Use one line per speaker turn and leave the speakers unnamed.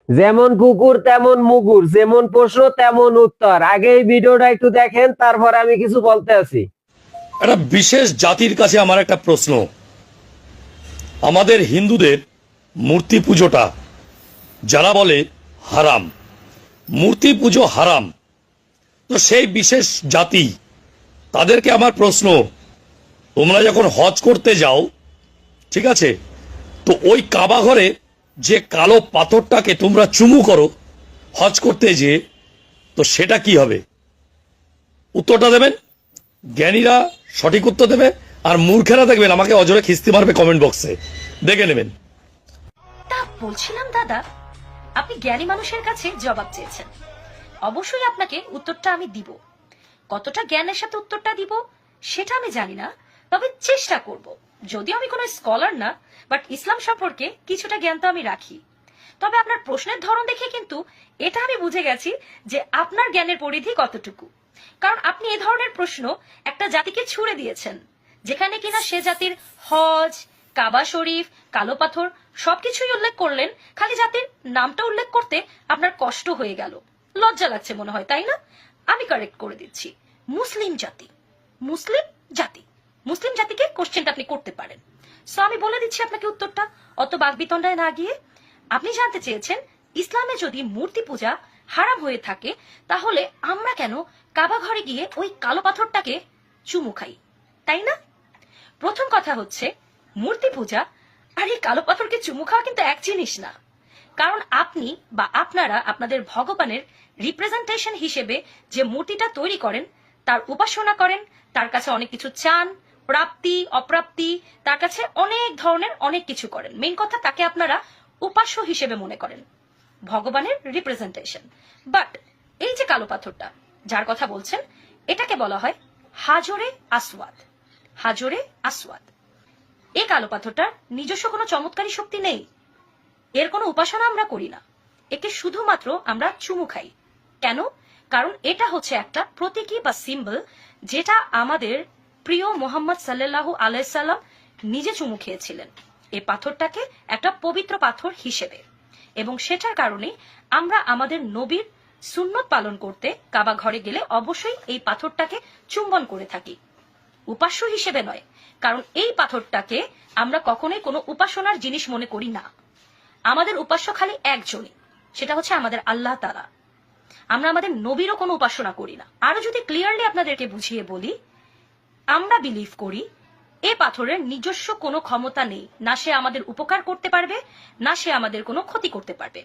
যেমন কুকুর তেমন মুগুর, যেমন প্রশ্ন তেমন উত্তর। আগে এই ভিডিওটা একটু দেখেন, তারপর আমি কিছু বলতে আছি।
একটা বিশেষ জাতির কাছে আমার একটা প্রশ্ন। আমাদের হিন্দুদের মূর্তি পুজোটা যারা বলে হারাম, মূর্তি পুজো হারাম, তো সেই বিশেষ জাতি তাদেরকে আমার প্রশ্ন, তোমরা যখন হজ করতে যাও, ঠিক আছে, তো ওই কাবা ঘরে যে কালো পাথরটাকে তোমরা চুমু করো হজ করতে যেয়ে, তো সেটা কি হবে? উত্তরটা দেবেন, জ্ঞানীরা সঠিক উত্তর দেবে, আর মূর্খেরা দেখবেন আমাকে অজরে খিস্তি মারবে কমেন্ট বক্সে, দেখে নেবেন।
তা বলছিলাম দাদা, আপনি জ্ঞানী মানুষের কাছে জবাব চেয়েছেন, অবশ্যই আপনাকে উত্তরটা আমি দিব। কতটা জ্ঞানের সাথে উত্তরটা দিব সেটা আমি জানি না, তবে চেষ্টা করব। যদিও আমি কোনো স্কলার না, বাট ইসলাম সম্পর্কে কিছুটা জ্ঞান তো আমি রাখি। তবে আপনার প্রশ্নের ধরন দেখে কিন্তু এটা আমি বুঝে গেছি যে আপনার জ্ঞানের পরিধি কতটুকু। কারণ আপনি এই ধরনের প্রশ্ন একটা জাতিকে ছুড়ে দিয়েছেন, যেখানে কিনা সে জাতির হজ, কাবা শরীফ, কালো পাথর সবকিছুই উল্লেখ করলেন, খালি জাতির নামটা উল্লেখ করতে আপনার কষ্ট হয়ে গেল। লজ্জা লাগছে মনে হয়, তাই না? আমি কারেক্ট করে দিচ্ছি, মুসলিম জাতি। মুসলিম জাতি, মুসলিম জাতিকে কোশ্চেনটা আপনি করতে পারেন। সো আমি বলে দিচ্ছি আপনাকে উত্তরটা, অত বাগবিতণ্ডায় না গিয়ে। আপনি জানতে চেয়েছেন, ইসলামে যদি মূর্তি পূজা হারাম হয়ে থাকে, তাহলে আমরা কেন কাবা ঘরে গিয়ে ওই কালো পাথরটাকে চুমু খাই, তাই না? প্রথম কথা হচ্ছে, মূর্তি পূজা আর এই কালো পাথরকে চুমু খাওয়া কিন্তু এক জিনিস না। কারণ আপনি বা আপনারা আপনাদের ভগবানের রিপ্রেজেন্টেশন হিসেবে যে মূর্তিটা তৈরি করেন, তার উপাসনা করেন, তার কাছে অনেক কিছু চান, প্রাপ্তি অপ্রাপ্তি, তার কাছে অনেক ধরনের অনেক কিছু করেন। মেইন কথা, তাকে আপনারা উপাস্য হিসেবে মনে করেন, ভগবানের রিপ্রেজেন্টেশন। বাট এই যে কালো পাথরটা যার কথা বলছেন, এটাকে বলা হয় হাজরে আসওয়াদ। হাজরে আসওয়াদ, এই কালো পাথরটার নিজস্ব কোনো চমৎকারী শক্তি নেই, এর কোনো উপাসনা আমরা করি না, একে শুধুমাত্র আমরা চুমু খাই। কেন? কারণ এটা হচ্ছে একটা প্রতীকী বা সিম্বল, যেটা আমাদের প্রিয় মোহাম্মদ সাল্লাল্লাহু আলাইহি সাল্লাম নিজে চুমু খেয়েছিলেন এই পাথরটাকে একটা পবিত্র পাথর হিসেবে। এবং সেটার কারণে আমরা আমাদের নবীর সুন্নত পালন করতে কাবা ঘরে গেলে অবশ্যই এই পাথরটাকে চুম্বন করে থাকি, উপাস্য হিসেবে নয়। কারণ এই পাথরটাকে আমরা কখনোই কোনো উপাসনার জিনিস মনে করি না। আমাদের উপাস্য খালি একজনই, সেটা হচ্ছে আমাদের আল্লাহ তাআলা। আমরা আমাদের নবীরও কোনো উপাসনা করি না। আরো যদি ক্লিয়ারলি আপনাদেরকে বুঝিয়ে বলি, আমরা বিলিভ করি এ পাথরের নিজস্ব কোনো ক্ষমতা নেই, না সে আমাদের উপকার করতে পারবে, না সে আমাদের কোনো ক্ষতি করতে পারবে।